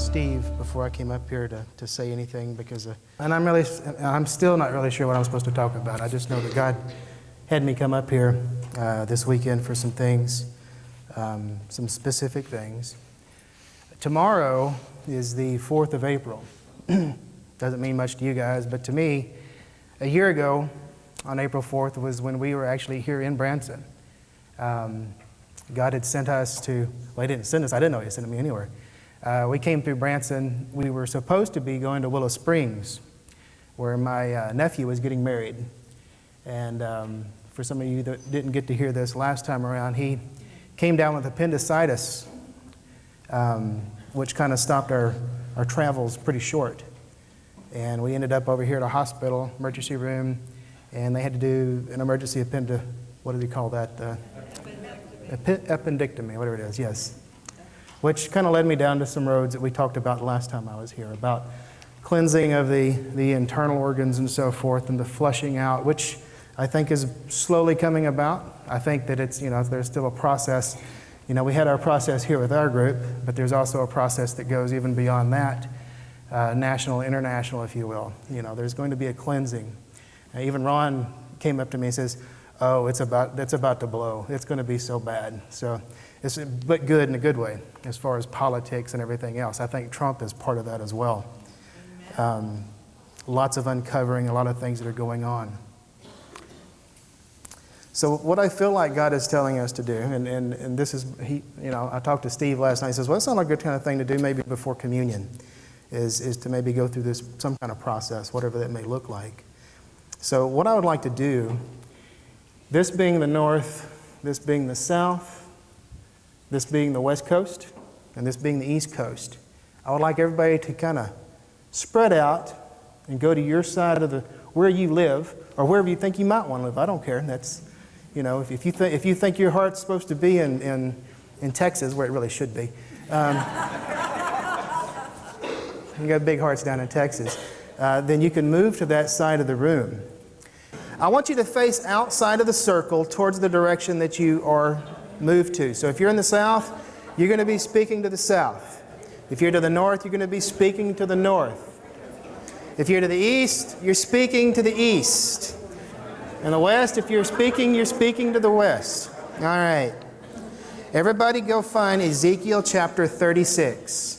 Steve before I came up here to say anything because, and I'm still not really sure what I'm supposed to talk about. I just know that God had me come up here this weekend for some things, some specific things. Tomorrow is the 4th of April. Doesn't mean much to you guys, but to me, a year ago on April 4th was when we were actually here in Branson. God had sent us to, well, He didn't send us, I didn't know He sent me anywhere. We came through Branson. We were supposed to be going to Willow Springs, where my nephew was getting married. And for some of you that didn't get to hear this last time around, he came down with appendicitis, which kind of stopped our travels pretty short. And we ended up over here at a hospital, emergency room, and they had to do an emergency what do they call that? Appendectomy, whatever it is, yes. Which kind of led me down to some roads that we talked about the last time I was here, about cleansing of the internal organs and so forth, and the flushing out, which I think is slowly coming about. I think that it's, there's still a process. We had our process here with our group, but there's also a process that goes even beyond that, national, international, if you will. There's going to be a cleansing. Even Ron came up to me and says, "Oh, it's about to blow. It's going to be so bad." So, but good in a good way, as far as politics and everything else. I think Trump is part of that as well. Lots of uncovering, a lot of things that are going on. So what I feel like God is telling us to do, and this is, I talked to Steve last night. He says, "Well, it sounds like a good kind of thing to do maybe before communion, is to maybe go through some kind of process, whatever that may look like." So what I would like to do, this being the north, this being the south, this being the west coast, and this being the east coast, I would like everybody to kind of spread out and go to your side of where you live, or wherever you think you might want to live. I don't care. That's, if you think your heart's supposed to be in Texas, where it really should be. You got big hearts down in Texas. Then you can move to that side of the room. I want you to face outside of the circle towards the direction that you are moved to. So if you're in the south, you're going to be speaking to the south. If you're to the north, you're going to be speaking to the north. If you're to the east, you're speaking to the east. In the west, if you're speaking to the west. All right. Everybody go find Ezekiel chapter 36.